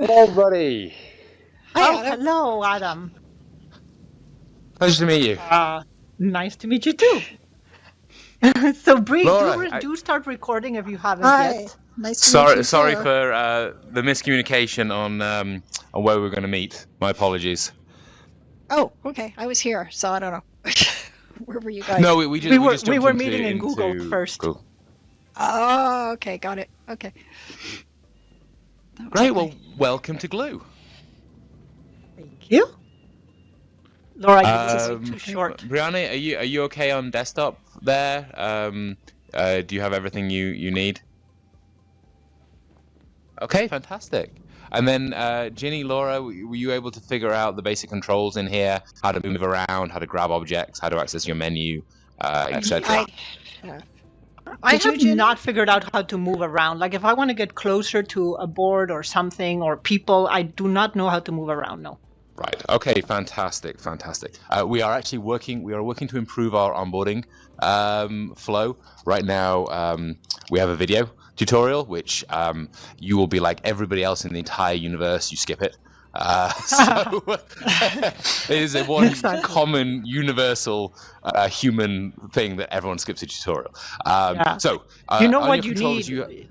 Hey, everybody. Hi, Oh, Adam. hello, Adam. Pleasure to meet you. Nice to meet you too. So, Bree, Laura, do start recording if you haven't Hi. yet. Nice to meet you sorry too. for the miscommunication on where we're going to meet. My apologies. Oh, okay. I was here, so I don't know. Where were you guys? No, we just We jumped were into, meeting in Google first. Google. Oh, okay. Got it. Okay. Great. Well, welcome to Glue. Thank you. Laura, this is too short. Brianna, are you okay on desktop there? Do you have everything you need? Okay, fantastic. And then, Ginny, Laura, were you able to figure out the basic controls in here? How to move around, how to grab objects, how to access your menu, etc.? I have not figured out how to move around. Like if I want to get closer to a board or something or people, I do not know how to move around. No. Right. Okay. Fantastic. We are working to improve our onboarding flow. Right now, we have a video tutorial, which you will be like everybody else in the entire universe. You skip it. So it is a one common universal human thing that everyone skips a tutorial. So you know what you need.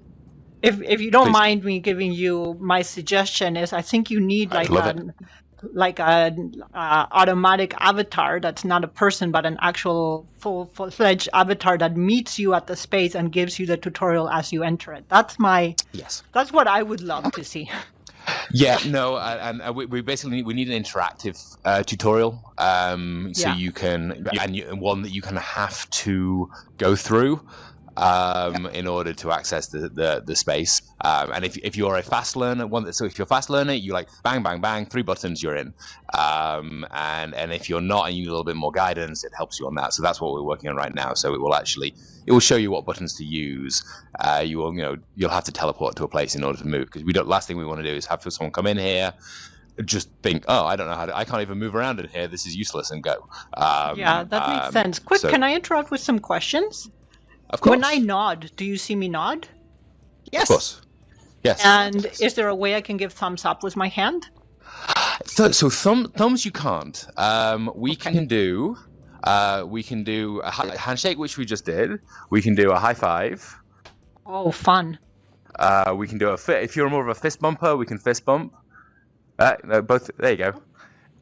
If you don't mind me giving you my suggestion is, I think you need like an automatic avatar that's not a person but an actual full-fledged avatar that meets you at the space and gives you the tutorial as you enter it. That's what I would love to see. Yeah, no, and we basically need an interactive tutorial, so you can, and one that you kind of have to go through in order to access the space. And if you're a fast learner, if you're a fast learner, you like bang bang bang, 3 buttons, you're in. And if you're not and you need a little bit more guidance, it helps you on that. So that's what we're working on right now. So it will show you what buttons to use. You'll have to teleport to a place in order to move, because last thing we want to do is have someone come in here, just think, oh, I don't know I can't even move around in here, this is useless, and go. That makes sense. Can I interrupt with some questions? Of course. When I nod, do you see me nod? Yes. Of course. Yes. And is there a way I can give thumbs up with my hand? So thumbs you can't. We can do a handshake, which we just did. We can do a high five. Oh, fun. We can do if you're more of a fist bumper, we can fist bump. Both. There you go.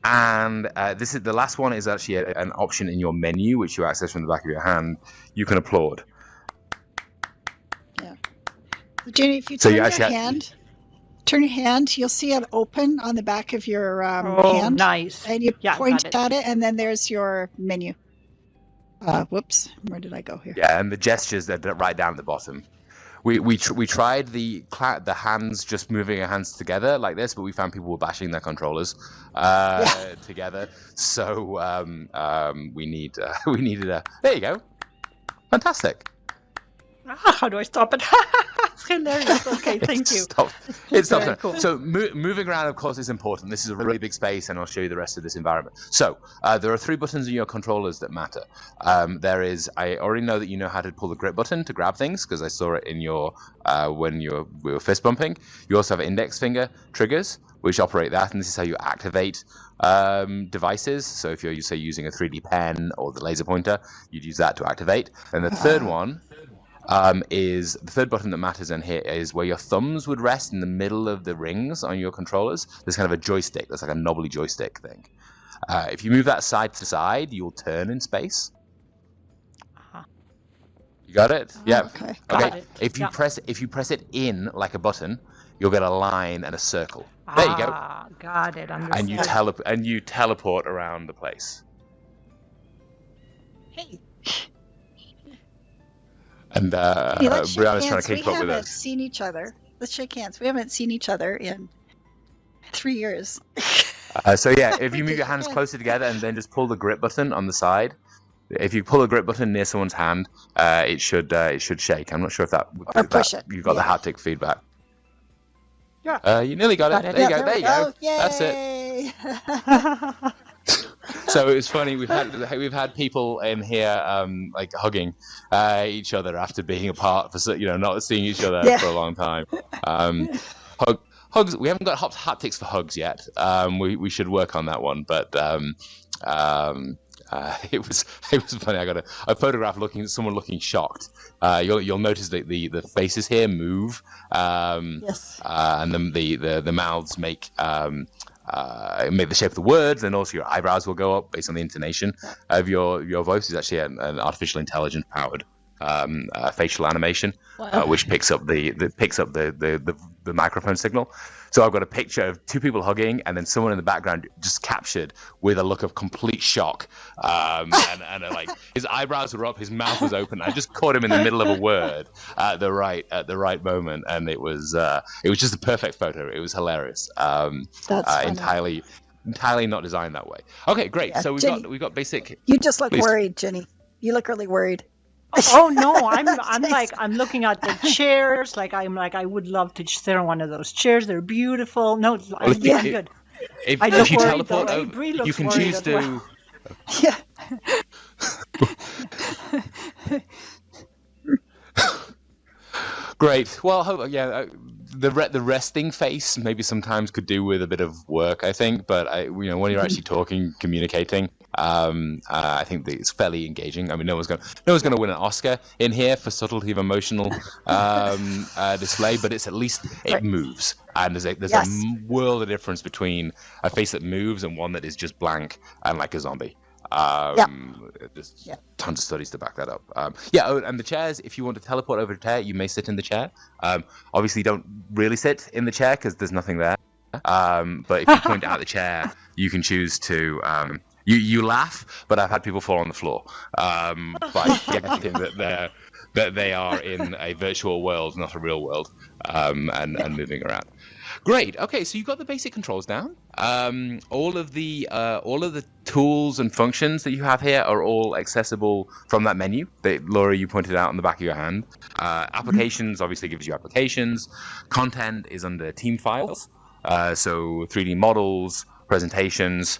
And the last one is actually an option in your menu, which you access from the back of your hand. You can applaud. Yeah. So Jenny, if you turn your hand, you'll see it open on the back of your hand. Oh, nice. And you point at it, and then there's your menu. Whoops, where did I go here? Yeah, and the gestures are right down at the bottom. We tried the hands, just moving our hands together like this, but we found people were bashing their controllers together. So we needed a. There you go. Fantastic. How do I stop it? Hilarious. Okay, thank you. It's stopped. Cool. So moving around, of course, is important. This is a really big space, and I'll show you the rest of this environment. So there are 3 buttons in your controllers that matter. I already know that you know how to pull the grip button to grab things, because I saw it in your when we were fist bumping. You also have index finger triggers, which operate that, and this is how you activate devices. So if you're using a 3D pen or the laser pointer, you'd use that to activate. And the third one is the third button that matters in here is where your thumbs would rest in the middle of the rings on your controllers. There's kind of a joystick. That's like a knobbly joystick thing. If you move that side to side, you'll turn in space. You got it? Yeah. Okay. Got it. If you press it in like a button, you'll get a line and a circle. There you go. Got it. Understood. And you teleport around the place. Hey. And Brianna's trying to keep up with us. We haven't seen each other. Let's shake hands. We haven't seen each other in 3 years. So yeah, if you move your hands closer together and then just pull the grip button on the side. If you pull the grip button near someone's hand, it should shake. I'm not sure if that. Or push it. You've got the haptic feedback. Yeah. You nearly got it. There you go. Yay. That's it. So it was funny. We've had people in here like hugging each other after being apart for not seeing each other for a long time. hugs. We haven't got haptics for hugs yet. We should work on that one, but it was funny. I got a photograph someone looking shocked. You'll notice that the faces here move. Yes. And then the mouths make the shape of the words, and also your eyebrows will go up based on the intonation of your voice. Is actually an artificial intelligence powered facial animation, which picks up the microphone signal. So I've got a picture of two people hugging, and then someone in the background just captured with a look of complete shock, and like his eyebrows were up, his mouth was open. I just caught him in the middle of a word at the right moment, and it was just a perfect photo. It was hilarious. That's entirely not designed that way. Okay, great. Yeah, So Jenny, we've got basic. You just look worried, Jenny. You look really worried. Oh no, I'm looking at the chairs. I would love to sit on one of those chairs. They're beautiful. No, I'm good. If you teleport over, you can choose to. Yeah. Great. Well, the resting face maybe sometimes could do with a bit of work, I think. But when you're actually talking, communicating, I think that it's fairly engaging. I mean, no one's going to win an Oscar in here for subtlety of emotional display, but it's at least it moves, and there's a world of difference between a face that moves and one that is just blank and like a zombie. There's tons of studies to back that up. And the chairs, if you want to teleport over to a chair, you may sit in the chair. Obviously, don't really sit in the chair because there's nothing there. But if you point out the chair, you can choose to. You laugh, but I've had people fall on the floor by guessing that they are in a virtual world, not a real world, and moving around. Great. Okay, so you've got the basic controls down. All of the tools and functions that you have here are all accessible from that menu that Laura, you pointed out on the back of your hand. Applications obviously gives you applications. Content is under team files. So 3D models, presentations,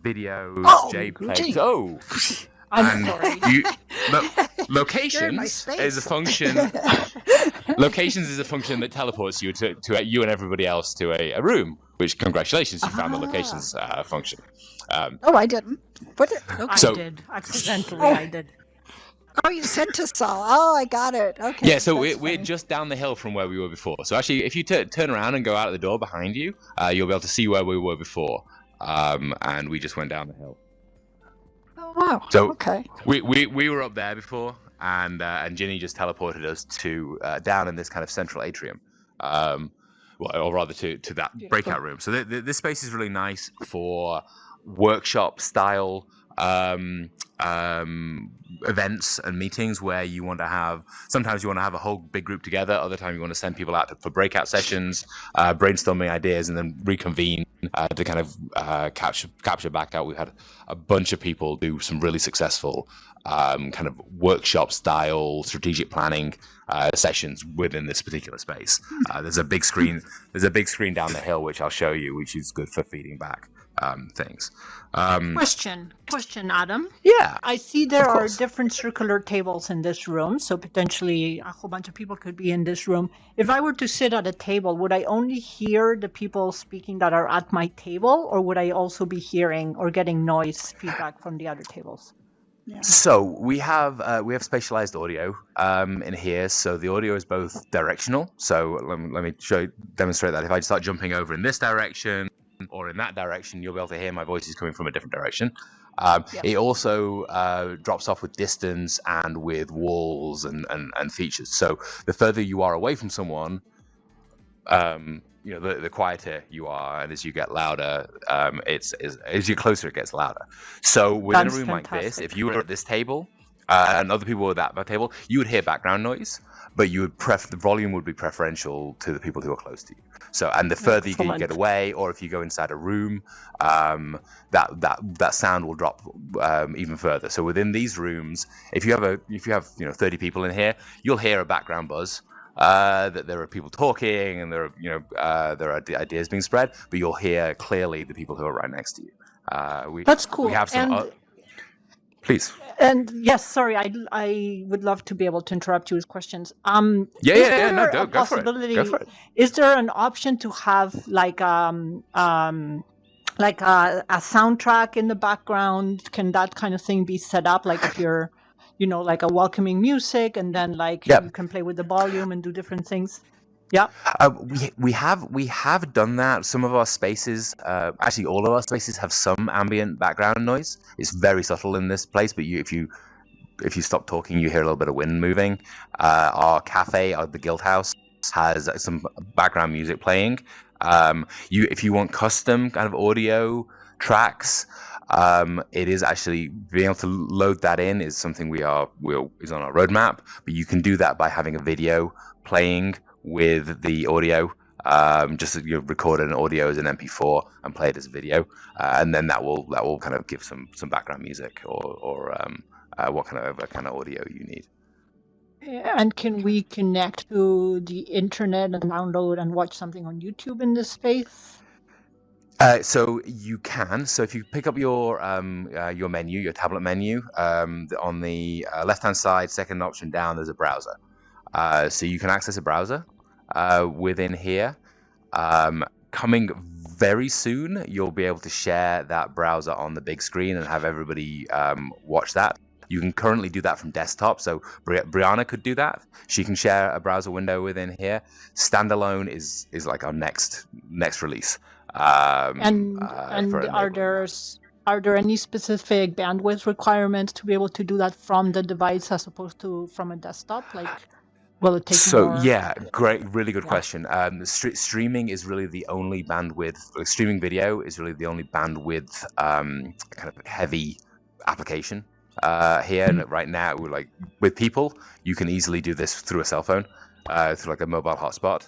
videos, JPEGs. Oh. I'm sorry. Locations is a function. Locations is a function that teleports you to you and everybody else to a room. Which, congratulations, you found the locations function. I didn't. I did accidentally. I did. Oh, you sent us all. Oh, I got it. Okay. Yeah, so we're just down the hill from where we were before. So actually, if you turn around and go out of the door behind you, you'll be able to see where we were before. And we just went down the hill. Oh, wow. So okay. We were up there before, and Ginny just teleported us to down in this kind of central atrium, or rather to that breakout room. So this space is really nice for workshop style events and meetings where you want to have. Sometimes you want to have a whole big group together. Other times you want to send people out for breakout sessions, brainstorming ideas, and then reconvene to kind of capture back out. We had a bunch of people do some really successful kind of workshop style strategic planning sessions within this particular space. There's a big screen. There's a big screen down the hill which I'll show you, which is good for feeding back things. Question, Adam. Yeah. I see there are different circular tables in this room, so potentially a whole bunch of people could be in this room. If I were to sit at a table, would I only hear the people speaking that are at my table, or would I also be hearing or getting noise feedback from the other tables? Yeah. So we have spatialized audio in here. So the audio is both directional. So let me demonstrate that. If I start jumping over in this direction or in that direction, you'll be able to hear my voice is coming from a different direction. It also drops off with distance and with walls and features. So the further you are away from someone, the quieter you are, and as you get louder, as you're closer, it gets louder. So within a room like this, if you were at this table and other people were at that table, you would hear background noise, but you would the volume would be preferential to the people who are close to you. So, and the further you get away, or if you go inside a room, that sound will drop even further. So within these rooms, if you have 30 people in here, you'll hear a background buzz. That there are people talking and there are ideas being spread, but you'll hear clearly the people who are right next to you. That's cool. We have some. Please. And yes, sorry, I would love to be able to interrupt you with questions. No, go for it. Go for it. Is there an option to have like a soundtrack in the background? Can that kind of thing be set up? Like if you're, like a welcoming music, and then you can play with the volume and do different things. Yeah. We have done that. Some of our spaces, actually all of our spaces, have some ambient background noise. It's very subtle in this place, but if you stop talking, you hear a little bit of wind moving. Our cafe, the Guild House, has some background music playing. If you want custom kind of audio tracks, it is actually being able to load that in is something is on our roadmap. But you can do that by having a video playing with the audio, just record an audio as an MP4 and play it as a video, and then that will kind of give some background music or what kind of audio you need. And can we connect to the internet and download and watch something on YouTube in this space? So you can. So if you pick up your menu, your tablet menu, on the left-hand side, second option down, there's a browser. So you can access a browser within here. Coming very soon, you'll be able to share that browser on the big screen and have everybody watch that. You can currently do that from desktop, so Brianna could do that. She can share a browser window within here. Standalone is like our next release. Are there any specific bandwidth requirements to be able to do that from the device as opposed to from a desktop? Will it take more? Really good question. Streaming is really the only bandwidth. Streaming video is really the only bandwidth kind of heavy application here. And right now, with people, you can easily do this through a cell phone, through like a mobile hotspot.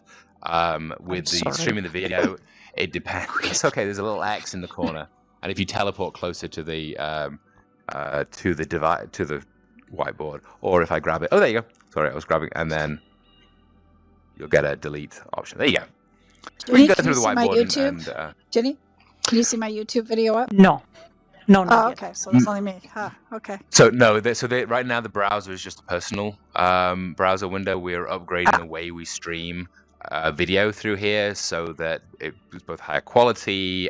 Streaming the video, it depends. It's okay. There's a little X in the corner, and if you teleport closer to the whiteboard, or if I grab it, there you go. Sorry, I was grabbing, and then you'll get a delete option. There you go. Jenny, you can go through the whiteboard. Jenny, can you see my YouTube video up? No. Oh, okay. So that's only me. Okay. So no, right now the browser is just a personal browser window. We're upgrading the way we stream video through here so that it's both higher quality.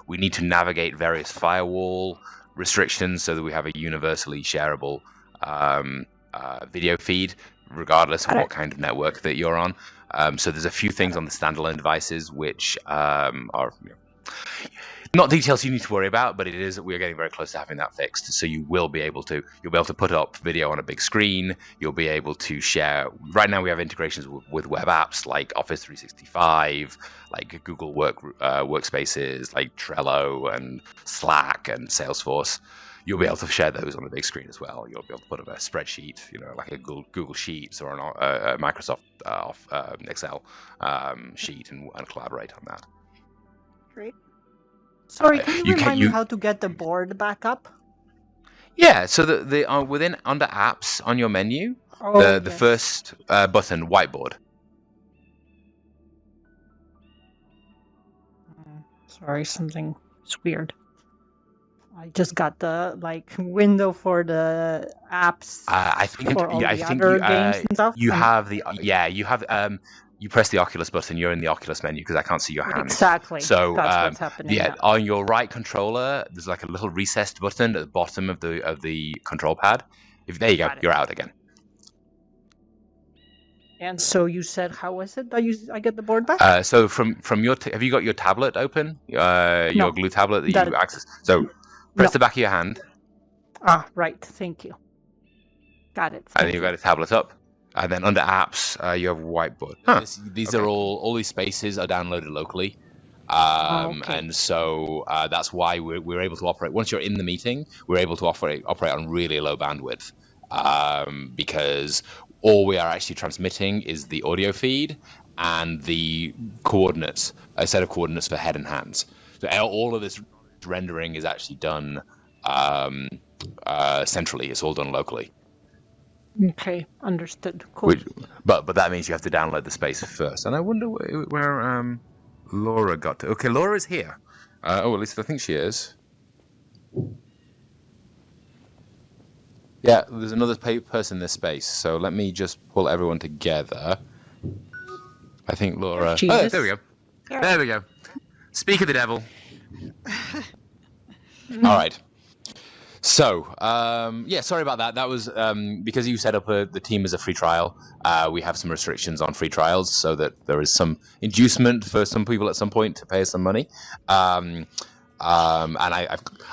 We need to navigate various firewall restrictions so that we have a universally shareable video feed, regardless of what kind of network that you're on. So there's a few things on the standalone devices which are not details you need to worry about, but we're getting very close to having that fixed. So you'll be able to put up video on a big screen. You'll be able to share. Right now we have integrations with web apps like Office 365, like Google Workspaces, like Trello and Slack and Salesforce. You'll be able to share those on a big screen as well. You'll be able to put up a spreadsheet, like a Google Sheets or a Microsoft Excel sheet and collaborate on that. Great. Sorry, can you remind me how to get the board back up? Yeah, so under apps on your menu, the first button, whiteboard. Sorry, something is weird. I just got the window for the apps. I think for all the other games and stuff. You press the Oculus button, you're in the Oculus menu because I can't see your hand. Exactly. So that's what's happening. Yeah, on your right controller, there's like a little recessed button at the bottom of the control pad. There you go, you're out again. And so you said, how was it? I get the board back? So from your have you got your tablet open? Your Glue tablet that you access. So press the back of your hand. Ah, right. Thank you. Got it. And then you've got a tablet up. And then under apps, you have whiteboard. These are all these spaces are downloaded locally. And so that's why we're able to operate. Once you're in the meeting, we're able to operate on really low bandwidth because all we are actually transmitting is the audio feed and the coordinates, a set of coordinates for head and hands. So all of this rendering is actually done centrally. It's all done locally. Okay, understood. Cool. But that means you have to download the space first. And I wonder where Laura got to. Okay, Laura's here. At least I think she is. Yeah, there's another person in this space, so let me just pull everyone together. I think Laura... Oh, there we go. There we go. Speak of the devil. All right. So, yeah, sorry about that. That was because you set up the team as a free trial. We have some restrictions on free trials, so that there is some inducement for some people at some point to pay us some money. And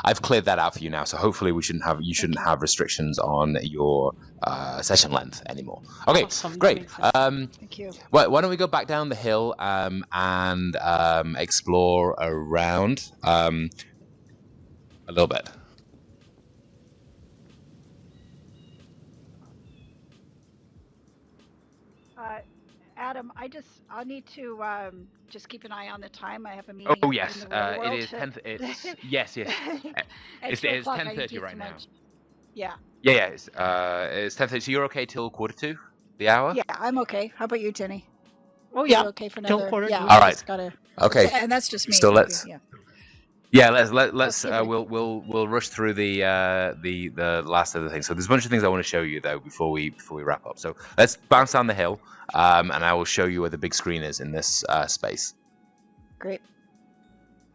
I've cleared that out for you now. So hopefully you shouldn't have restrictions on your session length anymore. Okay, awesome. Great. Thank you. Why don't we go back down the hill and explore around a little bit. Adam, I'll need to just keep an eye on the time. I have a meeting. Oh yes, it is 10. Yes. It's 10:30 right now. Yeah. Yeah. It's 10:30. So you're okay till 1:45, the hour? Yeah, I'm okay. How about you, Jenny? Oh yeah. You're okay for another. Yeah. All right. Okay. And that's just me. So let's. Yeah. Yeah, let's we'll rush through the last of the things. So there's a bunch of things I want to show you though before we wrap up. So let's bounce down the hill, and I will show you where the big screen is in this space. Great.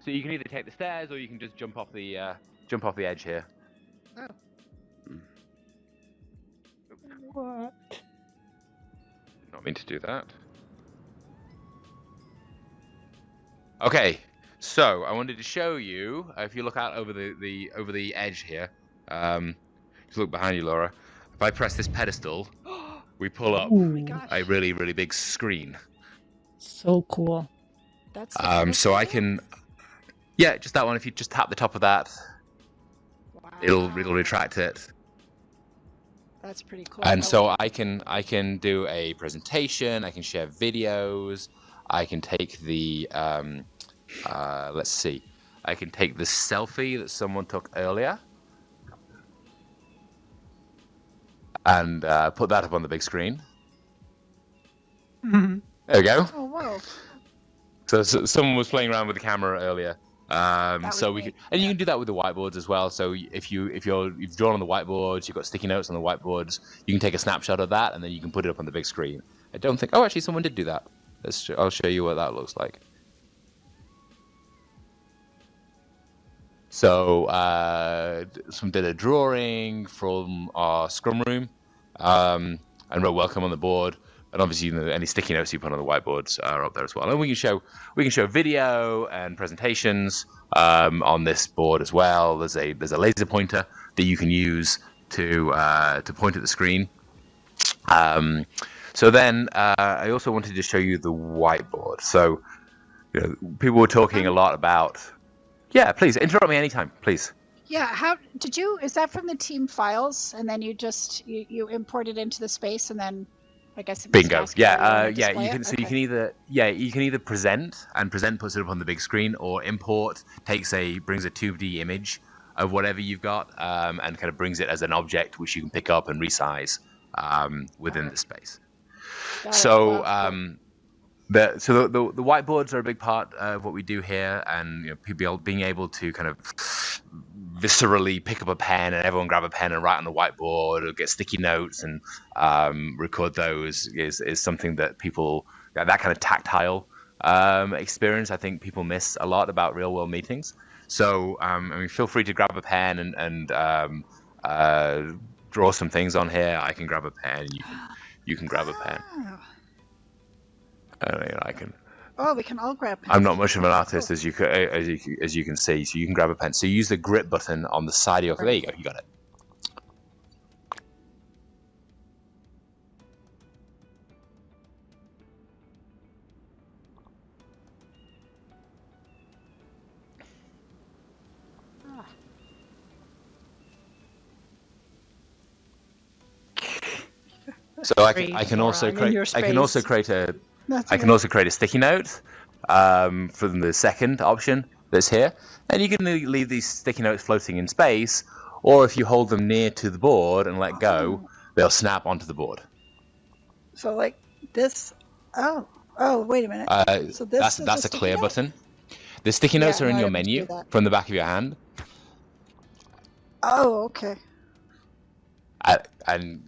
So you can either take the stairs or you can just jump off the edge here. Oh. What? Not mean to do that. Okay. So I wanted to show you, if you look out over the edge here, just look behind you, Laura. If I press this pedestal, we pull up a really, really big screen. So cool. That's so I can, yeah, just that one. If you just tap the top of that, it'll retract it. That's pretty cool. And so I can do a presentation. I can share videos. I can take the let's see. I can take the selfie that someone took earlier and put that up on the big screen. Mm-hmm. There we go. Oh, whoa. So someone was playing around with the camera earlier. So we could, and you can do that with the whiteboards as well. So if you've drawn on the whiteboards, you've got sticky notes on the whiteboards, you can take a snapshot of that and then you can put it up on the big screen. I don't think. Oh, actually, someone did do that. I'll show you what that looks like. So some did a drawing from our scrum room, and wrote welcome on the board. And obviously, any sticky notes you put on the whiteboards are up there as well. And we can show video and presentations on this board as well. There's a laser pointer that you can use to point at the screen. So then I also wanted to show you the whiteboard. So people were talking a lot about. Yeah, please interrupt me anytime, please. Yeah, how did you? Is that from the team files, and then you just you import it into the space, and then I guess it bingo. Yeah, yeah. You can. So you can either present, and present puts it up on the big screen, or import brings a 2D image of whatever you've got, and kind of brings it as an object which you can pick up and resize within the space. So. The whiteboards are a big part of what we do here, and people being able to kind of viscerally pick up a pen and everyone grab a pen and write on the whiteboard or get sticky notes and record those is something that people, that kind of tactile experience, I think people miss a lot about real world meetings. So feel free to grab a pen and draw some things on here. I can grab a pen. You can grab a pen. I can. Oh, we can all grab pens. I'm not much of an artist, as you can see. So you can grab a pen. So you use the grip button on the side of your. There you go. You got it. So I can also create a sticky note from the second option that's here, and you can leave these sticky notes floating in space, or if you hold them near to the board and let go, they'll snap onto the board. So like this. Oh, wait a minute. So that's a clear note? Button. The sticky notes are in your menu from the back of your hand. Oh, okay. and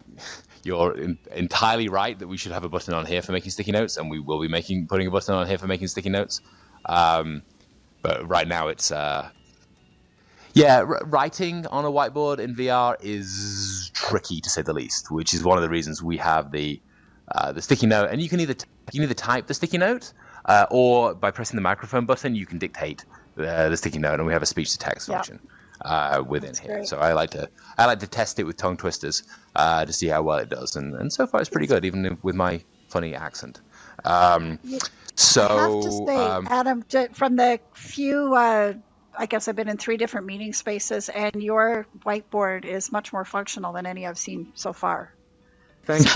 you're entirely right that we should have a button on here for making sticky notes, and we will be putting a button on here for making sticky notes. But right now it's writing on a whiteboard in VR is tricky to say the least, which is one of the reasons we have the sticky note. And you can either type the sticky note, or by pressing the microphone button, you can dictate the sticky note, and we have a speech to text function within here. Great. So I like to test it with tongue twisters to see how well it does, and so far it's pretty good, even with my funny accent. So I have to say, Adam, from the few, I guess I've been in 3 different meeting spaces, and your whiteboard is much more functional than any I've seen so far. Thank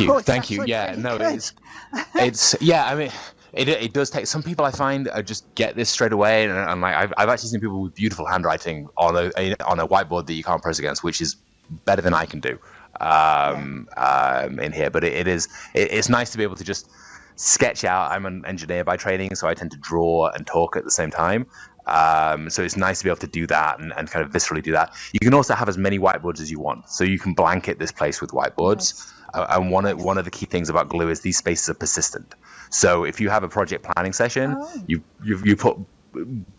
you. Yeah, no, good. it's yeah. I mean, it does take some people. I find just get this straight away, and like I've actually seen people with beautiful handwriting on a whiteboard that you can't press against, which is better than I can do in here. But it's nice to be able to just sketch out. I'm an engineer by training, so I tend to draw and talk at the same time. So it's nice to be able to do that and kind of viscerally do that. You can also have as many whiteboards as you want, so you can blanket this place with whiteboards. Nice. And one of the key things about Glue is these spaces are persistent. So if you have a project planning session, you put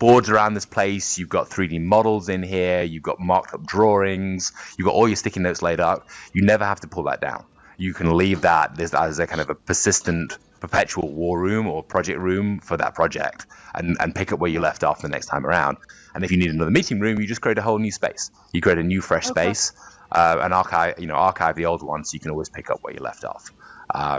boards around this place. You've got 3D models in here. You've got marked up drawings. You've got all your sticky notes laid out. You never have to pull that down. You can leave that as a kind of a persistent, perpetual war room or project room for that project, and pick up where you left off the next time around. And if you need another meeting room, you just create a whole new space. You create a new, fresh space, and archive the old one, so you can always pick up where you left off.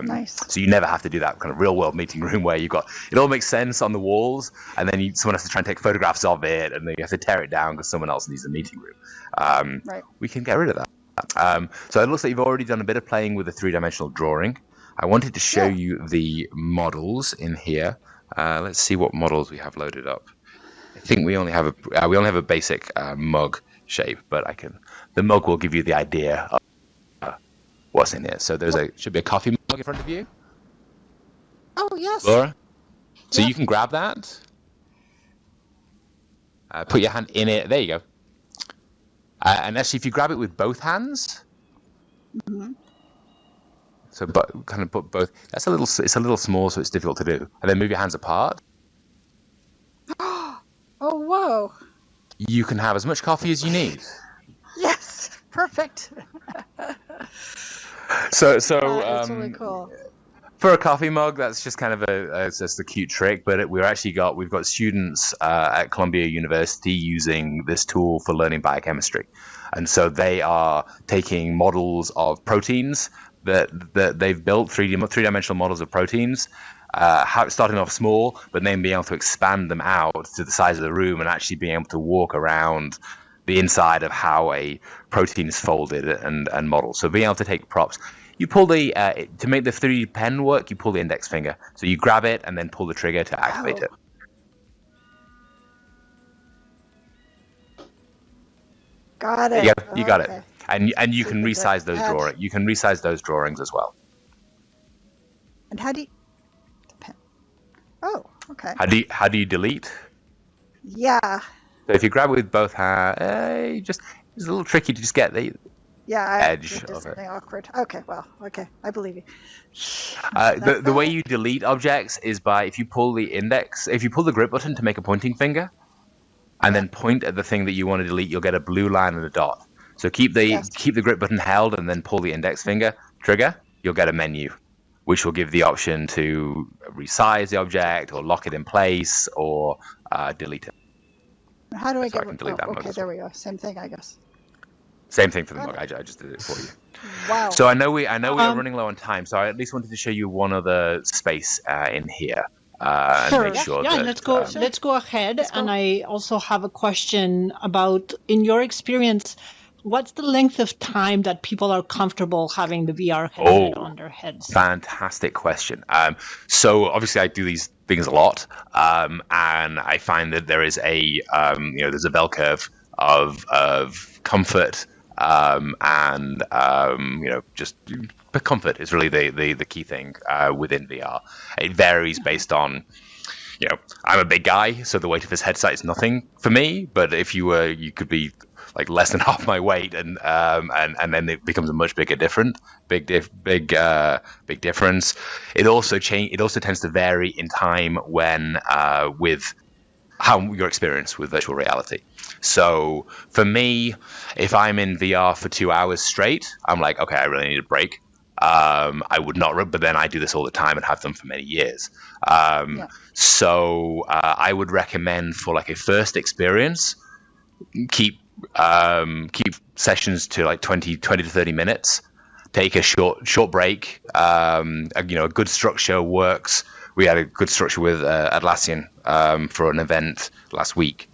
Nice. So you never have to do that kind of real world meeting room where it all makes sense on the walls, and then someone has to try and take photographs of it, and then you have to tear it down because someone else needs a meeting room. We can get rid of that. So it looks like you've already done a bit of playing with the 3-dimensional drawing. I wanted to show you the models in here. Let's see what models we have loaded up. I think we only have a basic mug shape, but the mug will give you the idea of what's in here. So should be a coffee mug in front of you. Oh yes, Laura. So you can grab that. Put your hand in it. There you go. And actually, if you grab it with both hands, so kind of put both. It's a little small, so it's difficult to do. And then move your hands apart. Oh whoa! You can have as much coffee as you need. Yes, perfect. So that's really cool. For a coffee mug, that's just kind of it's just a cute trick. But we've got students at Columbia University using this tool for learning biochemistry, and so they are taking models of proteins that they've built, three-dimensional models of proteins, starting off small, but then being able to expand them out to the size of the room and actually being able to walk around the inside of how a protein is folded and modeled. So being able to take props. You pull to make the 3D pen work, you pull the index finger. So you grab it and then pull the trigger to activate it. Got it. Yep, you got it. And you can resize those drawings. You can resize those drawings as well. And how do you? Oh, okay. How do you delete? Yeah. So if you grab it with both hands, it's a little tricky to just get the edge of it. Awkward. Okay, I believe you. The way you delete objects is if you pull the grip button to make a pointing finger, and then point at the thing that you want to delete, you'll get a blue line and a dot. So keep the grip button held and then pull the index finger trigger. You'll get a menu, which will give the option to resize the object or lock it in place or delete it. How do I get delete that mug? Okay, there we go. Same thing, I guess. Same thing for the mug. I just did it for you. Wow. So I know we are running low on time, so I at least wanted to show you one other space in here. Sure. Let's go ahead. And I also have a question about, in your experience, what's the length of time that people are comfortable having the VR headset on their heads? Fantastic question. So obviously I do these things a lot, and I find that there is there's a bell curve of comfort, and just comfort is really the key thing within VR. It varies based on, I'm a big guy, so the weight of his headset is nothing for me. But if you could be like less than half my weight, and then it becomes a much bigger big difference. It also tends to vary in time when with how your experience with virtual reality. So for me, if I'm in VR for 2 hours straight, I'm like, okay, I really need a break. I would not, but then I do this all the time and have done for many years. So I would recommend for like a first experience, keep sessions to like 20 to 30 minutes. Take a short break. A good structure works. We had a good structure with Atlassian for an event last week.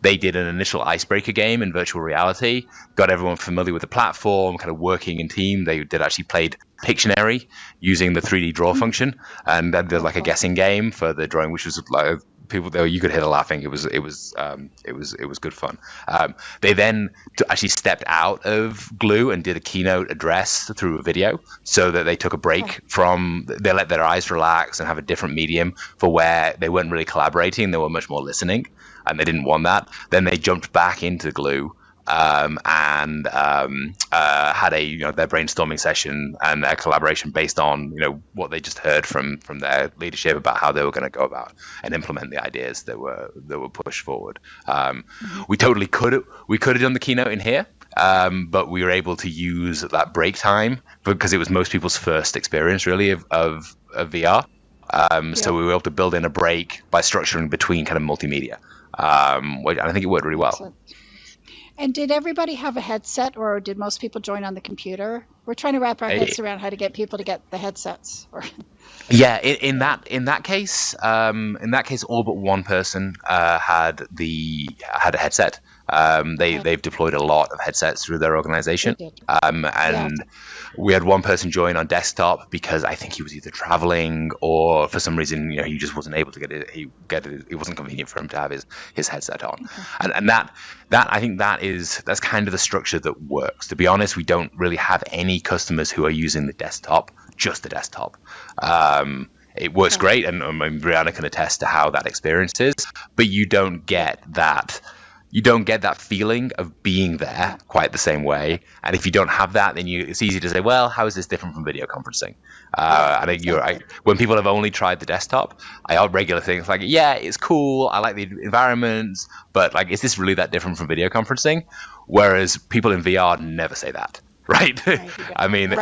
They did an initial icebreaker game in virtual reality, got everyone familiar with the platform, kind of working in team. They did actually played Pictionary using the 3D draw function, and then did like a guessing game for the drawing, which was like people there. You could hear the laughing. It was good fun. They then actually stepped out of Glue and did a keynote address through a video, so that they took a break from. They let their eyes relax and have a different medium for where they weren't really collaborating. They were much more listening, and they didn't want that. Then they jumped back into Glue and had their brainstorming session and their collaboration based on what they just heard from their leadership about how they were going to go about and implement the ideas that were pushed forward. We totally could have done the keynote in here, but we were able to use that break time because it was most people's first experience really of VR. So we were able to build in a break by structuring between kind of multimedia. And I think it worked really well. Excellent. And did everybody have a headset, or did most people join on the computer? We're trying to wrap our heads around how to get people to get the headsets. Yeah, in that case, all but one person had a headset. They've deployed a lot of headsets through their organization, we had one person join on desktop because I think he was either traveling or for some reason he just wasn't able to get it. It wasn't convenient for him to have his headset on, and that I think that's kind of the structure that works. To be honest, we don't really have any customers who are using just the desktop. It works great, and Brianna can attest to how that experience is, but you don't get that feeling of being there quite the same way. And if you don't have that, then it's easy to say, well, how is this different from video conferencing? I think when people have only tried the desktop, I have regular things like, yeah, it's cool, I like the environments, but like, is this really that different from video conferencing? Whereas people in VR never say that. Right. I mean,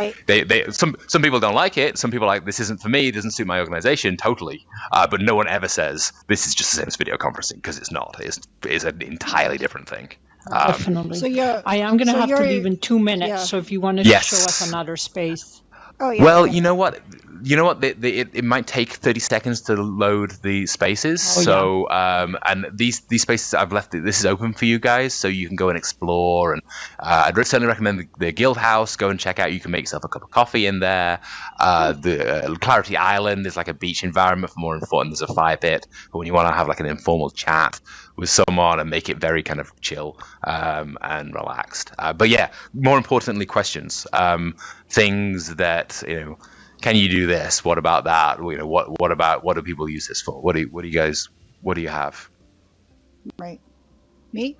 some people don't like it. Some people are like, this isn't for me. It doesn't suit my organization. Totally. But no one ever says this is just the same as video conferencing, because it's not. It's an entirely different thing. Definitely. So I am going to have to leave in 2 minutes. Yeah. So if you want to show us another space. Oh, yeah. Well, you know what? It might take 30 seconds to load the spaces. And these spaces I've left, this is open for you guys, so you can go and explore. And I'd certainly recommend the Guild House. Go and check out. You can make yourself a cup of coffee in there. The Clarity Island is like a beach environment for more fun. There's a fire pit, but when you want to have like an informal chat with someone and make it very kind of chill and relaxed. But yeah, more importantly, questions. Things that can you do this? What about that? What do people use this for? What do you have? Right. Me?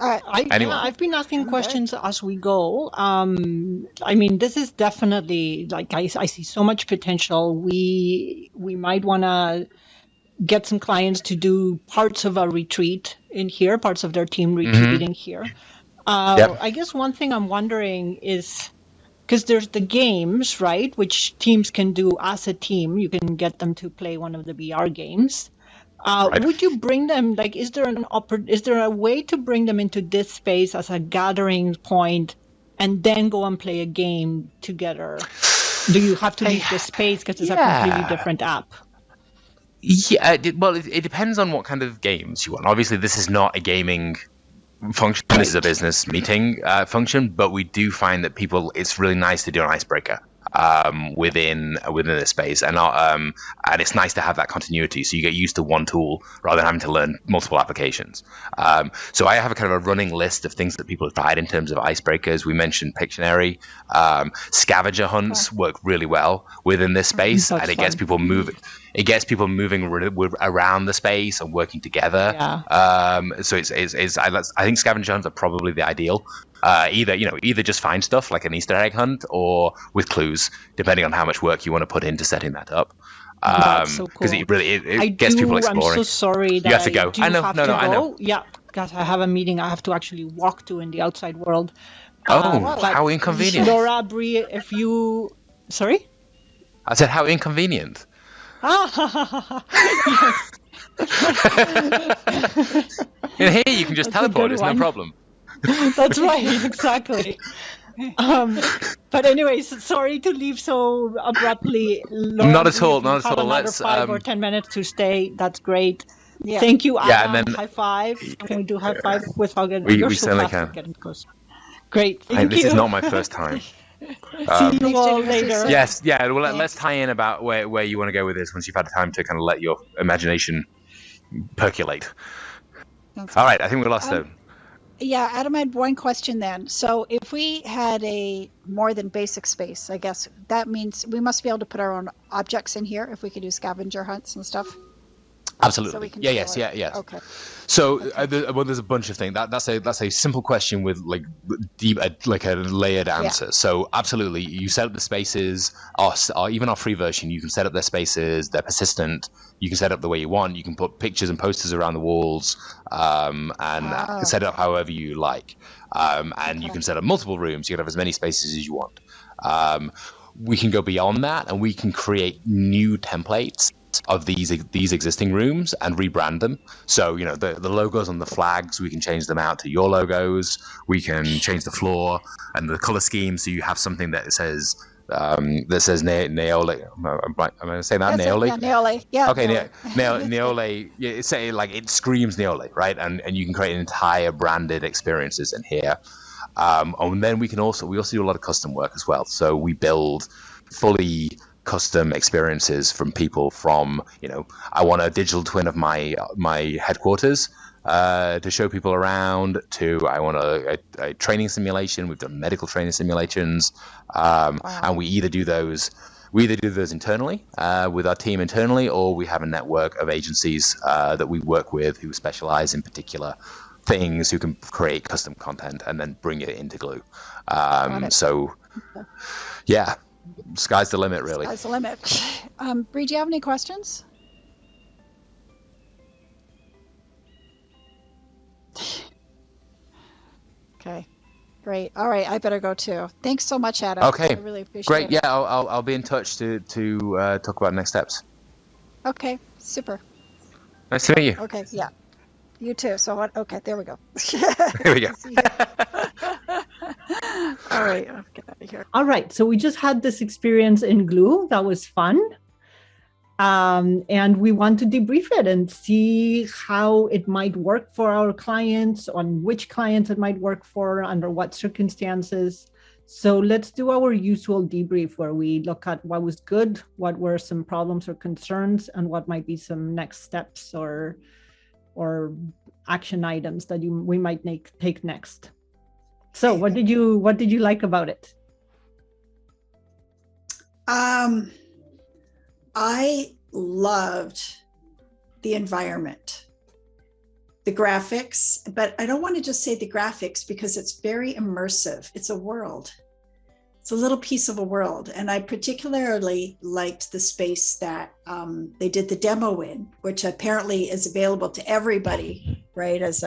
I've been asking questions as we go. I mean, this is definitely like I see so much potential. We might want to get some clients to do parts of a retreat in here, parts of their team retreating here. I guess one thing I'm wondering is, because there's the games, right, which teams can do as a team. You can get them to play one of the VR games. Would you bring them, like, is there a way to bring them into this space as a gathering point and then go and play a game together? Do you have to leave the space because it's a completely different app? Yeah, it depends on what kind of games you want. Obviously, this is not a gaming function. This is a business meeting function, but we do find that it's really nice to do an icebreaker. within the space, and it's nice to have that continuity, so you get used to one tool rather than having to learn multiple applications. So I have a kind of a running list of things that people have tried in terms of icebreakers. We mentioned Pictionary. Scavenger hunts work really well within this space, and it gets people moving. It gets people moving around the space and working together. Yeah. So I think scavenger hunts are probably the ideal. Either just find stuff like an Easter egg hunt, or with clues, depending on how much work you want to put into setting that up. That's so cool. Because it gets people exploring. I'm so sorry that you have to go. I know. I know. Yeah, because I have a meeting I have to actually walk to in the outside world. How inconvenient. Laura, Bree, if you... Sorry? I said, how inconvenient. Yes. In here, you can just teleport. It's no problem. That's right, exactly. But anyways, sorry to leave so abruptly. Laura, not at all. Not at all. Let's 5 or 10 minutes to stay. That's great. Yeah. Thank you, Adam. Yeah, and then, high five. Can we do high five with Hogan? We You're certainly so fast can. Getting closer. Great. Thank you. This is not my first time. See you all later. Yes. Yeah. Well, let's tie in about where you want to go with this once you've had time to kind of let your imagination percolate. All right. I think we lost them. Yeah, Adam, I had one question then. So if we had a more than basic space, I guess that means we must be able to put our own objects in here if we could do scavenger hunts and stuff. Absolutely. So Yes. Okay. So there's a bunch of things. That's a simple question with deep, like a layered answer. Yeah. So absolutely, you set up the spaces. Or even our free version, you can set up their spaces. They're persistent. You can set up the way you want. You can put pictures and posters around the walls, and set it up however you like. And you can set up multiple rooms. You can have as many spaces as you want. We can go beyond that, and we can create new templates of these existing rooms and rebrand them. So the logos on the flags, we can change them out to your logos. We can change the floor and the color scheme, so you have something that says Neole. Am I going to say that? Neole? Yeah, Neole. Yeah. Okay, Neole. Yeah, it screams Neole, right? And you can create entire branded experiences in here. And then we also do a lot of custom work as well. So we build fully custom experiences from people from, I want a digital twin of my headquarters to show people around, to I want a training simulation. We've done medical training simulations. Wow. And we either do those internally with our team internally, or we have a network of agencies that we work with who specialize in particular things, who can create custom content and then bring it into Glue. So yeah, sky's the limit, really. Sky's the limit. Bree, do you have any questions? Okay, great. All right, I better go too. Thanks so much, Adam. Okay, I really appreciate great. it. Yeah, I'll be in touch to talk about next steps. Okay, super. Nice to meet you. Okay, yeah. You too. So what? Okay, there we go. Here we go. All right, I'll get out of here. All right, so we just had this experience in Glue. That was fun. And we want to debrief it and see how it might work for our clients, on which clients it might work for, under what circumstances. So let's do our usual debrief where we look at what was good, what were some problems or concerns, and what might be some next steps or action items that we might take next. So what did you like about it? I loved the environment, the graphics, but I don't want to just say the graphics because it's very immersive. It's a world. It's a little piece of a world. And I particularly liked the space that they did the demo in, which apparently is available to everybody, right, as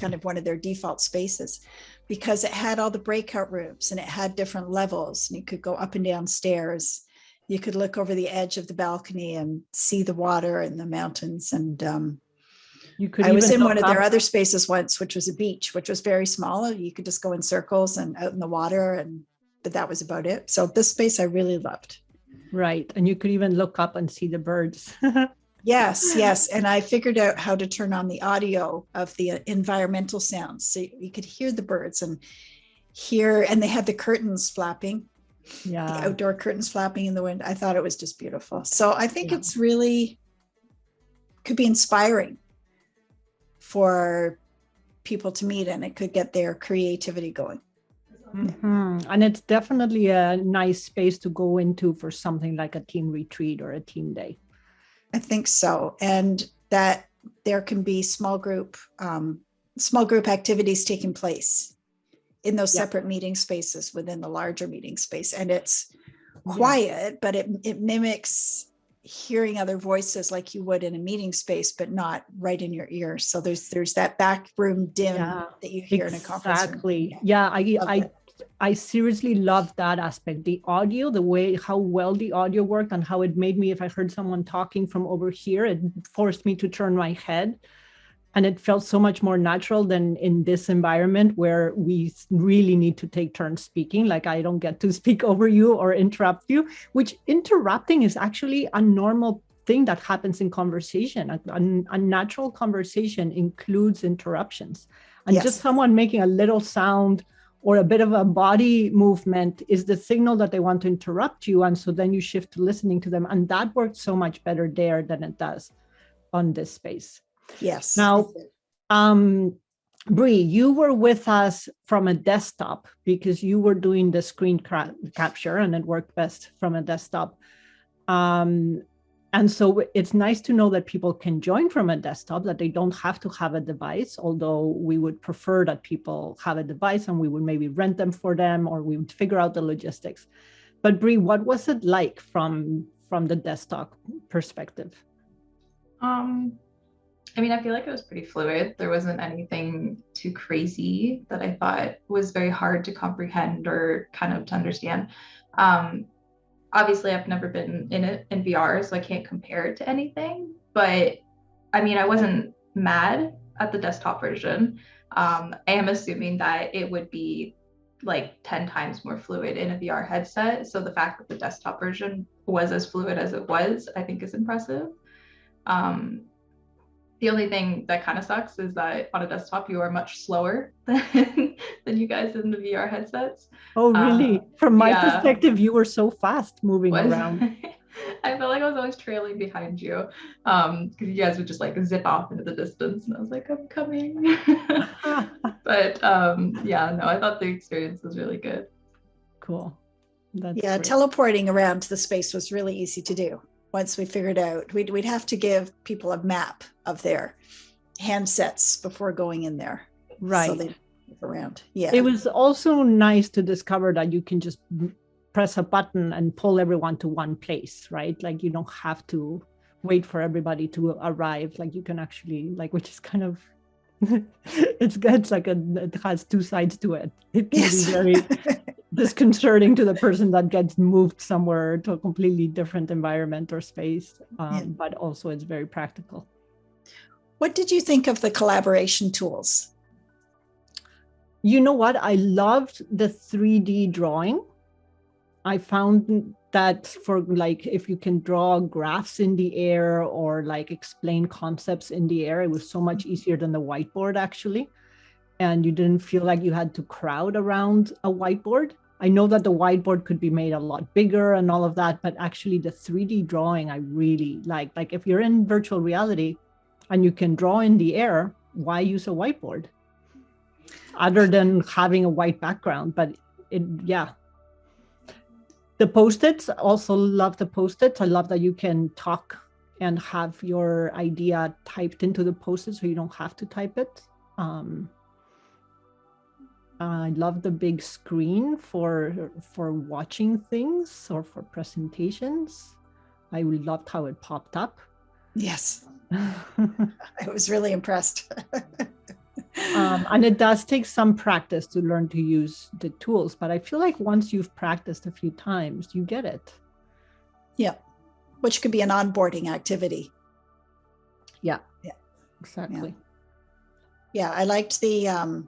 kind of one of their default spaces, because it had all the breakout rooms and it had different levels, and you could go up and down stairs. You could look over the edge of the balcony and see the water and the mountains. And I was in one of their other spaces once, which was a beach, which was very small. You could just go in circles and out in the water, but that was about it. So this space I really loved. Right. And you could even look up and see the birds. Yes. And I figured out how to turn on the audio of the environmental sounds. So you could hear the birds and they had the curtains flapping. Yeah. The outdoor curtains flapping in the wind. I thought it was just beautiful. So I think it's really could be inspiring for people to meet, and it could get their creativity going. Mm-hmm. And it's definitely a nice space to go into for something like a team retreat or a team day. I think so. And that there can be small group activities taking place in those separate meeting spaces within the larger meeting space. And it's quiet, but it mimics hearing other voices like you would in a meeting space, but not right in your ear. So there's that back room dim that you hear in a conference room. Exactly. Yeah, I seriously love that aspect. The audio, the way how well the audio worked, and how it made me, if I heard someone talking from over here, it forced me to turn my head. And it felt so much more natural than in this environment where we really need to take turns speaking. Like I don't get to speak over you or interrupt you, which interrupting is actually a normal thing that happens in conversation. A natural conversation includes interruptions. And just someone making a little sound or a bit of a body movement is the signal that they want to interrupt you. And so then you shift to listening to them. And that works so much better there than it does on this space. Yes. Now, Bree, you were with us from a desktop because you were doing the screen capture, and it worked best from a desktop. And so it's nice to know that people can join from a desktop, that they don't have to have a device, although we would prefer that people have a device and we would maybe rent them for them, or we would figure out the logistics. But Bree, what was it like from the desktop perspective? I mean, I feel like it was pretty fluid. There wasn't anything too crazy that I thought was very hard to comprehend or kind of to understand. Obviously, I've never been in it in VR, so I can't compare it to anything. But I mean, I wasn't mad at the desktop version. I am assuming that it would be like 10 times more fluid in a VR headset. So the fact that the desktop version was as fluid as it was, I think is impressive. The only thing that kind of sucks is that on a desktop, you are much slower than you guys in the VR headsets. Oh, really? From my perspective, you were so fast moving around. I felt like I was always trailing behind you because you guys would just like zip off into the distance. And I was like, I'm coming. But yeah, no, I thought the experience was really good. Cool. That's great. Teleporting around the space was really easy to do. Once we figured out, we'd have to give people a map of their handsets before going in there. Right. So they move around. Yeah. It was also nice to discover that you can just press a button and pull everyone to one place, right? Like you don't have to wait for everybody to arrive. Like you can actually, like, which is kind of, it's like it has two sides to it. It can be very disconcerting to the person that gets moved somewhere to a completely different environment or space, but also it's very practical. What did you think of the collaboration tools? You know what? I loved the 3D drawing. I found that for like, if you can draw graphs in the air or like explain concepts in the air, it was so much easier than the whiteboard actually. And you didn't feel like you had to crowd around a whiteboard. I know that the whiteboard could be made a lot bigger and all of that, but actually the 3D drawing I really like. Like if you're in virtual reality and you can draw in the air, why use a whiteboard? Other than having a white background, but The Post-its, also love the Post-its. I love that you can talk and have your idea typed into the Post-it so you don't have to type it. I love the big screen for watching things or for presentations. I loved how it popped up. Yes. I was really impressed. And it does take some practice to learn to use the tools, but I feel like once you've practiced a few times, you get it. Yeah. Which could be an onboarding activity. Yeah. Yeah. Exactly. Yeah. I liked the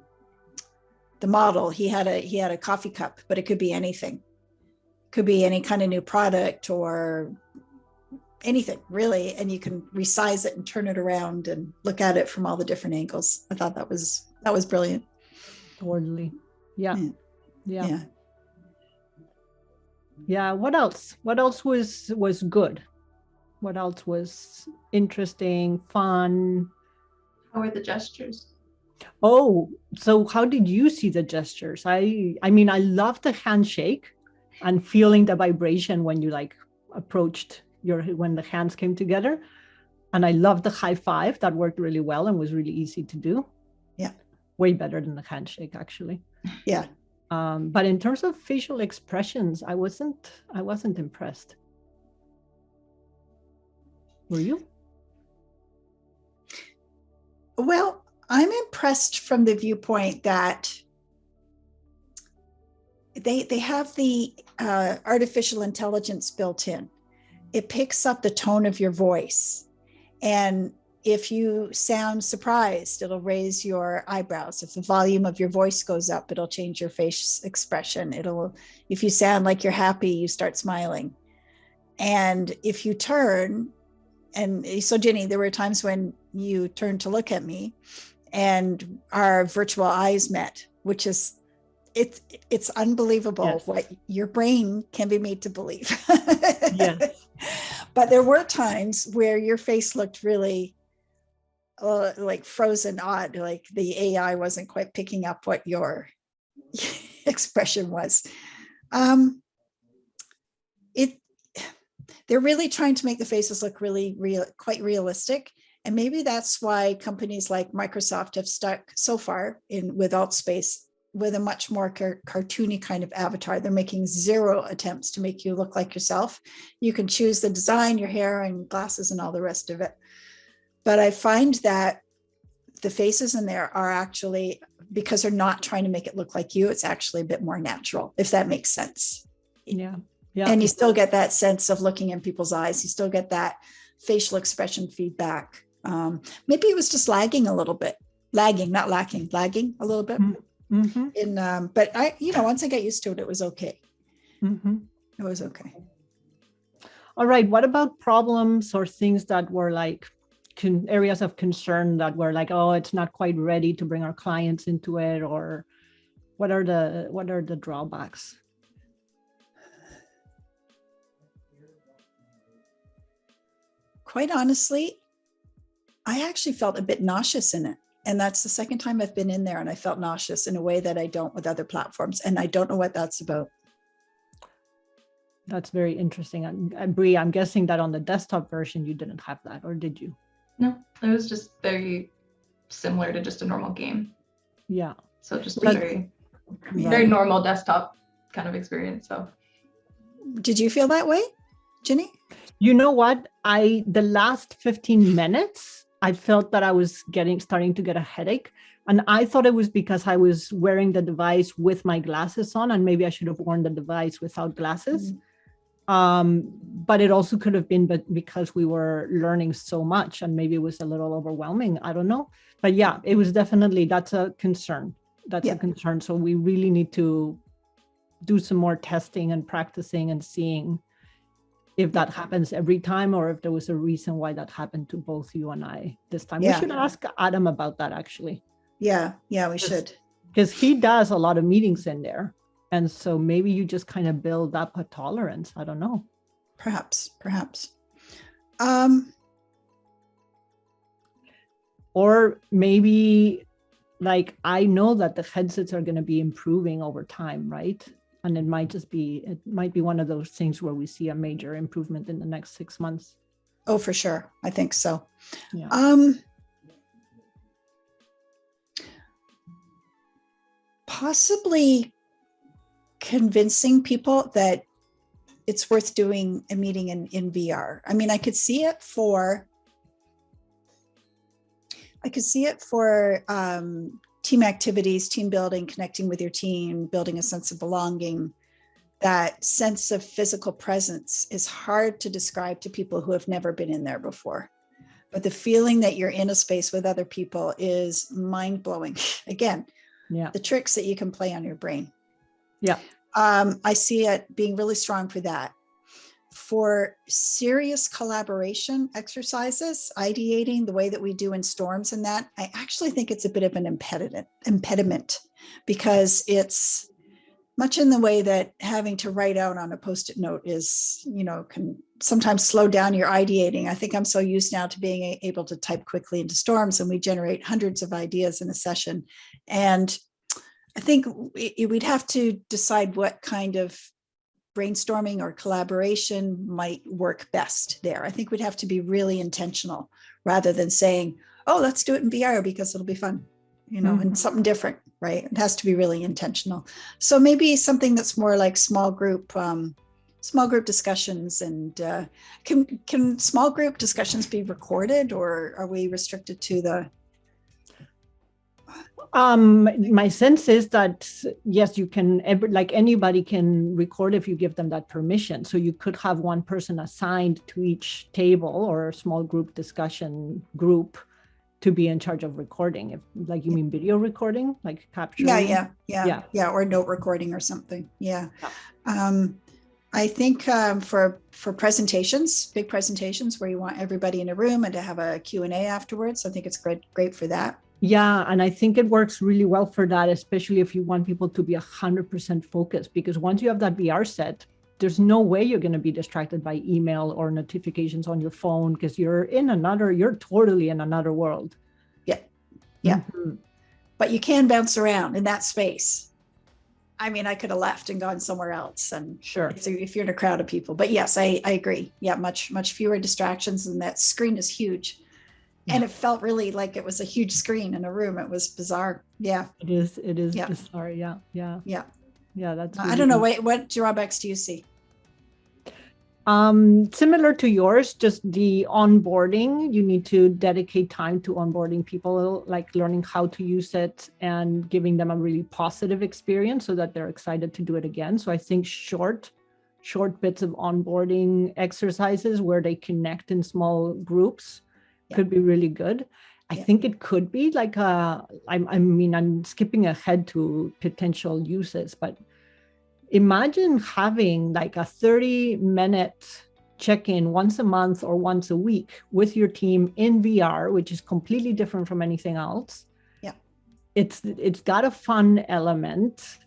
model. He had a coffee cup, but it could be anything. Could be any kind of new product or anything really, and you can resize it and turn it around and look at it from all the different angles. I thought that was brilliant. Totally. Yeah. Yeah. What else? What else was good? What else was interesting, fun? How are the gestures? Oh, so how did you see the gestures? I mean, I love the handshake and feeling the vibration when you like approached when the hands came together. And I love the high five. That worked really well and was really easy to do. Yeah. Way better than the handshake, actually. Yeah. But in terms of facial expressions, I wasn't impressed. Were you? Well, I'm impressed from the viewpoint that they have the artificial intelligence built in. It picks up the tone of your voice. And if you sound surprised, it'll raise your eyebrows. If the volume of your voice goes up, it'll change your face expression. If you sound like you're happy, you start smiling. And if you turn, and so Ginny, there were times when you turned to look at me and our virtual eyes met, which is, it's unbelievable Yes. what your brain can be made to believe. Yes. But there were times where your face looked really like frozen odd, like the AI wasn't quite picking up what your expression was. They're really trying to make the faces look really real, quite realistic. And maybe that's why companies like Microsoft have stuck so far with Altspace with a much more cartoony kind of avatar. They're making zero attempts to make you look like yourself. You can choose the design, your hair and glasses and all the rest of it. But I find that the faces in there are actually, because they're not trying to make it look like you, it's actually a bit more natural, if that makes sense. Yeah. Yeah. And you still get that sense of looking in people's eyes. You still get that facial expression feedback. Maybe it was just lagging a little bit. Lagging, not lacking, lagging a little bit. Mm-hmm. But once I got used to it, it was okay. Mm-hmm. It was okay. All right. What about problems or things that were like areas of concern that were like, oh, it's not quite ready to bring our clients into it, or what are the drawbacks? Quite honestly, I actually felt a bit nauseous in it. And that's the second time I've been in there and I felt nauseous in a way that I don't with other platforms. And I don't know what that's about. That's very interesting. And Bree, I'm guessing that on the desktop version, you didn't have that, or did you? No, it was just very similar to just a normal game. Yeah. So just very normal desktop kind of experience. So did you feel that way, Ginny? You know what? The last 15 minutes, I felt that I was starting to get a headache. And I thought it was because I was wearing the device with my glasses on, and maybe I should have worn the device without glasses. But it also could have been because we were learning so much and maybe it was a little overwhelming. I don't know. But yeah, it was definitely, that's a concern. That's a concern. So we really need to do some more testing and practicing and seeing if that happens every time or if there was a reason why that happened to both you and I this time. We should ask Adam about that, actually. Yeah, we should. Because he does a lot of meetings in there. And so maybe you just kind of build up a tolerance. I don't know. Perhaps. Or maybe, like, I know that the headsets are going to be improving over time, right? And it might be one of those things where we see a major improvement in the next 6 months. Oh, for sure. I think so. Yeah. Possibly convincing people that it's worth doing a meeting in VR. I mean, I could see it for team activities, team building, connecting with your team, building a sense of belonging. That sense of physical presence is hard to describe to people who have never been in there before. But the feeling that you're in a space with other people is mind-blowing. Again, the tricks that you can play on your brain. Yeah. I see it being really strong for that. For serious collaboration exercises, ideating the way that we do in storms and that, I actually think it's a bit of an impediment because Much in the way that having to write out on a Post-it note is, can sometimes slow down your ideating. I think I'm so used now to being able to type quickly into Storms, and we generate hundreds of ideas in a session. And I think we'd have to decide what kind of brainstorming or collaboration might work best there. I think we'd have to be really intentional rather than saying, oh, let's do it in VR because it'll be fun, and something different, right? It has to be really intentional. So maybe something that's more like small group discussions. And can small group discussions be recorded, or are we restricted to the? My sense is that yes, you can, like anybody can record if you give them that permission. So you could have one person assigned to each table or small group discussion group to be in charge of recording. If, like, you mean video recording, like capturing? Yeah, or note recording or something. Yeah. I think for presentations, big presentations where you want everybody in a room and to have a Q&A afterwards, I think it's great for that. Yeah, and I think it works really well for that, especially if you want people to be 100% focused, because once you have that VR set, there's no way you're going to be distracted by email or notifications on your phone, because you're totally in another world. Yeah. Mm-hmm. But you can bounce around in that space. I mean, I could have left and gone somewhere else. And sure, if you're in a crowd of people. But yes, I agree. Yeah, much fewer distractions, and that screen is huge. And it felt really like it was a huge screen in a room. It was bizarre. Yeah. It is bizarre. Yeah. That's really I don't know. What drawbacks do you see? Similar to yours, just the onboarding. You need to dedicate time to onboarding people, like learning how to use it and giving them a really positive experience so that they're excited to do it again. So I think short bits of onboarding exercises where they connect in small groups could be really good. I think it could be like I'm skipping ahead to potential uses, but imagine having like a 30-minute check-in once a month or once a week with your team in VR, which is completely different from anything else. Yeah. It's got a fun element,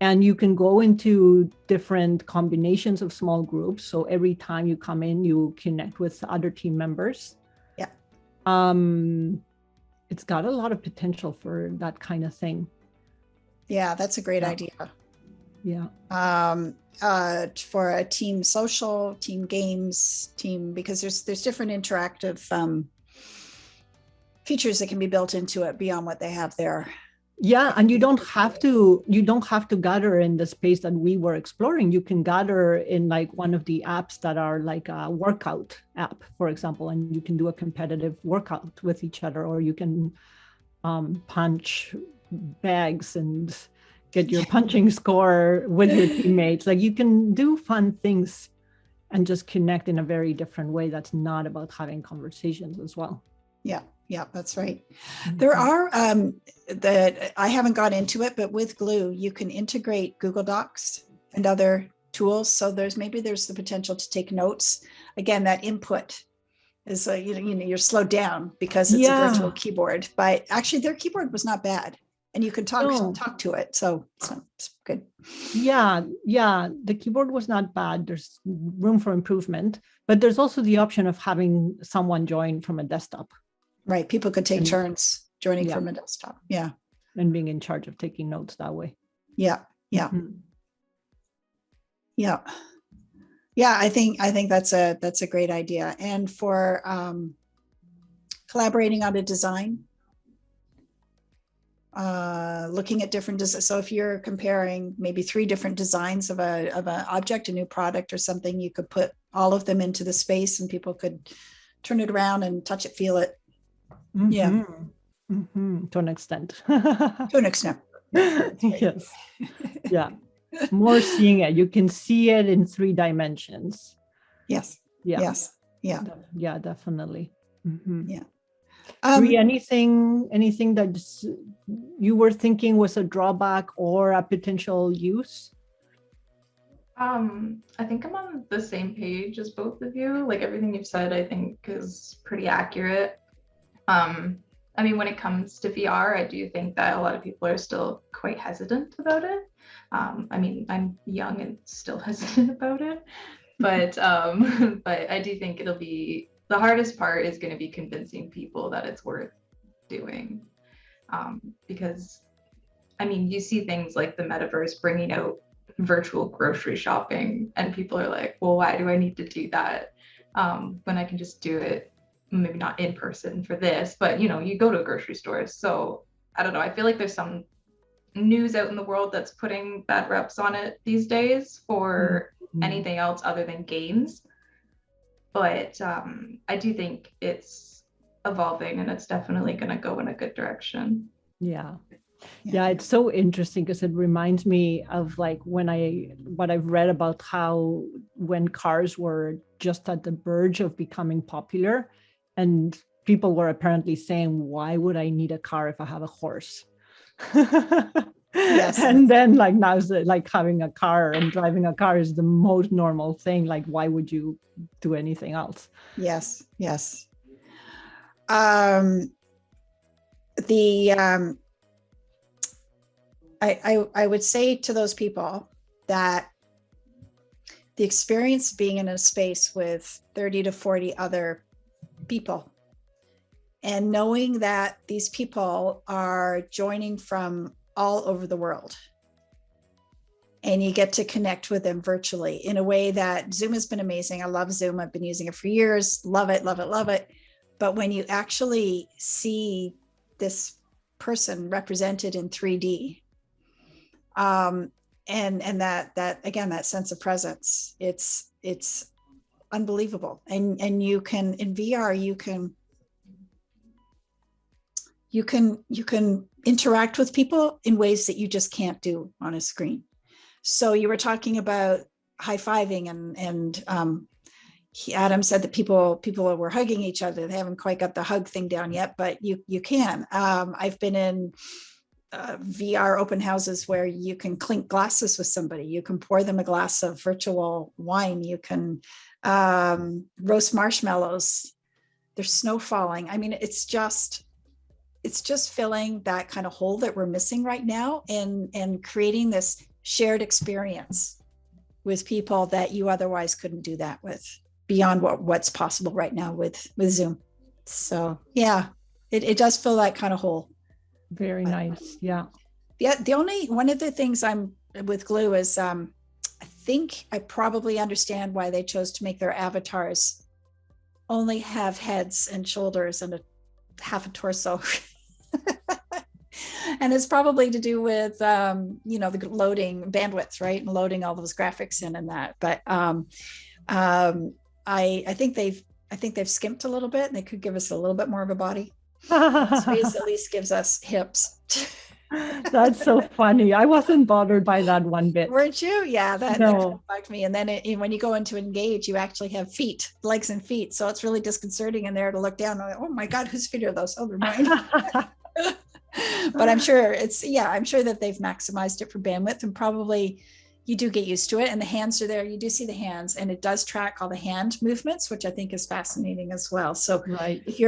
and you can go into different combinations of small groups. So every time you come in, you connect with other team members. It's got a lot of potential for that kind of thing. Yeah, that's a great idea. Yeah. For a team social, team games, because there's different interactive features that can be built into it beyond what they have there. Yeah, and you don't have to gather in the space that we were exploring. You can gather in like one of the apps that are like a workout app, for example, and you can do a competitive workout with each other, or you can punch bags and get your punching score with your teammates. Like, you can do fun things and just connect in a very different way that's not about having conversations as well. Yeah, that's right. There are that I haven't got into it, but with Glue, you can integrate Google Docs and other tools. So there's the potential to take notes. Again, that input is you're slowed down because it's a virtual keyboard. But actually, their keyboard was not bad, and you can talk to it. So it's good. Yeah, the keyboard was not bad. There's room for improvement, but there's also the option of having someone join from a desktop. Right. People could take turns joining from a desktop. Yeah. And being in charge of taking notes that way. Yeah. Mm-hmm. Yeah. I think that's a great idea. And for collaborating on a design, looking at different so if you're comparing maybe 3 different designs of an object, a new product or something, you could put all of them into the space and people could turn it around and touch it, feel it. Mm-hmm. Yeah. Mm-hmm. To an extent. Yes. Yeah. More seeing it. You can see it in 3 dimensions. Yes. Yeah. Yes. Yeah. Yeah, definitely. Mm-hmm. Yeah. Anything that you were thinking was a drawback or a potential use? I think I'm on the same page as both of you. Like, everything you've said, I think is pretty accurate. And I mean, when it comes to VR, I do think that a lot of people are still quite hesitant about it. I mean, I'm young and still hesitant about it, but but I do think it'll be, the hardest part is going to be convincing people that it's worth doing, because I mean, you see things like the metaverse bringing out virtual grocery shopping, and people are like, well, why do I need to do that when I can just do it, maybe not in person for this, but you go to a grocery store. So I don't know, I feel like there's some news out in the world that's putting bad reps on it these days for anything else other than games. But I do think it's evolving, and it's definitely going to go in a good direction. Yeah, it's so interesting because it reminds me of like what I've read about how when cars were just at the verge of becoming popular, and people were apparently saying, why would I need a car if I have a horse? Yes. And then like now it's like having a car and driving a car is the most normal thing. Like, why would you do anything else? Yes. I would say to those people that the experience being in a space with 30 to 40 other people, and knowing that these people are joining from all over the world, and you get to connect with them virtually in a way that Zoom has been amazing. I love Zoom. I've been using it for years. Love it. But when you actually see this person represented in 3D, and that again, that sense of presence, it's unbelievable. And you can, in VR, you can interact with people in ways that you just can't do on a screen. So you were talking about high-fiving, and Adam said that people were hugging each other. They haven't quite got the hug thing down yet, but you can. I've been in VR open houses where you can clink glasses with somebody. You can pour them a glass of virtual wine. You can roast marshmallows. There's snow falling. I mean, it's just filling that kind of hole that we're missing right now, and creating this shared experience with people that you otherwise couldn't do that with, beyond what's possible right now with Zoom. So yeah, it does fill that kind of hole. Very nice. Yeah. The only one of the things I'm with Glue is I think I probably understand why they chose to make their avatars only have heads and shoulders and half a torso. And it's probably to do with the loading bandwidth, right, and loading all those graphics in and that. But I think they've skimped a little bit, and they could give us a little bit more of a body. Space at least gives us hips. That's so funny. I wasn't bothered by that one bit. Weren't you? Yeah, that bugged me. And then when you go into engage, you actually have feet, legs and feet. So it's really disconcerting in there to look down. Like, oh my God, whose feet are those? Oh, they're mine. But I'm sure that they've maximized it for bandwidth, and probably you do get used to it. And the hands are there. You do see the hands, and it does track all the hand movements, which I think is fascinating as well. So right. if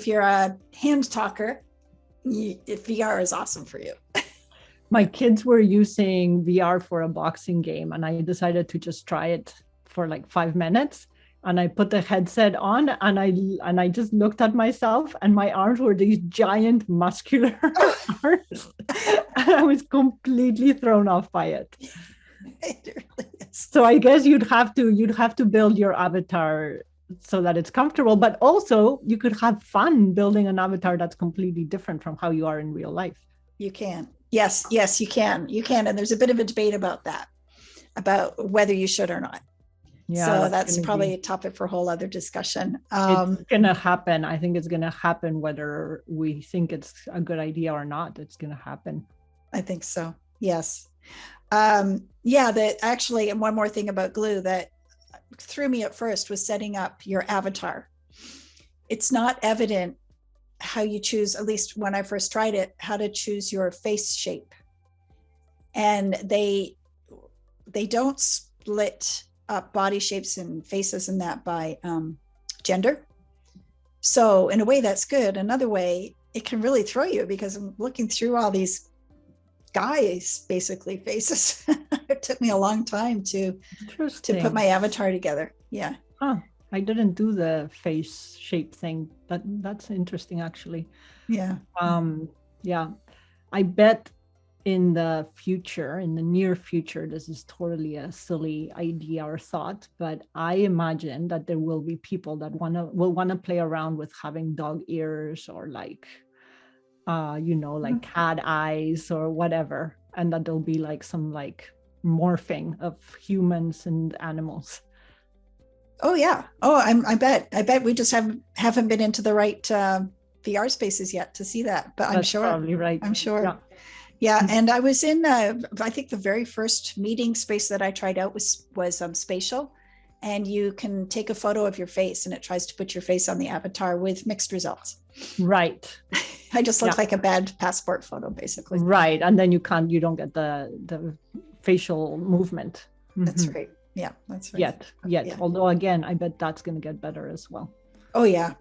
you're a hand talker, VR is awesome for you. My kids were using VR for a boxing game, and I decided to just try it for like 5 minutes. And I put the headset on, and I just looked at myself, and my arms were these giant muscular arms. And I was completely thrown off by it. It really is. So I guess you'd have to build your avatar so that it's comfortable, but also you could have fun building an avatar that's completely different from how you are in real life. You can. Yes, you can. And there's a bit of a debate about that, about whether you should or not. Yeah, so that's probably a topic for a whole other discussion. It's going to happen. I think it's going to happen whether we think it's a good idea or not. It's going to happen. I think so. Yes. That actually, and one more thing about Glue that threw me at first was setting up your avatar. It's not evident how you choose, at least when I first tried it, how to choose your face shape. And they don't split up body shapes and faces and that by gender. So in a way that's good. Another way, it can really throw you, because I'm looking through all these guys basically faces. It took me a long time to put my avatar together. Yeah. Oh, I didn't do the face shape thing, but that's interesting actually. Yeah. Yeah. I bet in the future, in the near future, this is totally a silly idea or thought, but I imagine that there will be people that will want to play around with having dog ears or like like cat eyes or whatever, and that there'll be like some like morphing of humans and animals. Oh yeah. Oh, I bet we just haven't been into the right VR spaces yet to see that, but I'm sure. Probably right. I'm sure. Yeah. And I was in I think the very first meeting space that I tried out was spatial, and you can take a photo of your face and it tries to put your face on the avatar with mixed results. Right. I just look like a bad passport photo, basically. Right. And then you don't get the facial movement. That's right. Yeah, that's right. Yet. Yeah. Although again, I bet that's going to get better as well. Oh yeah.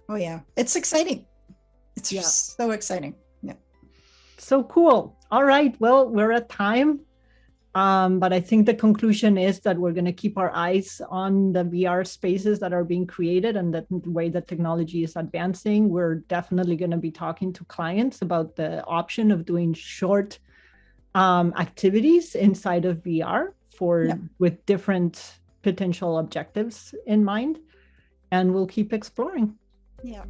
It's exciting. It's so exciting. Yeah. So cool. All right. Well, we're at time. But I think the conclusion is that we're going to keep our eyes on the VR spaces that are being created and the way that technology is advancing. We're definitely going to be talking to clients about the option of doing short activities inside of VR with different potential objectives in mind. And we'll keep exploring. Yeah.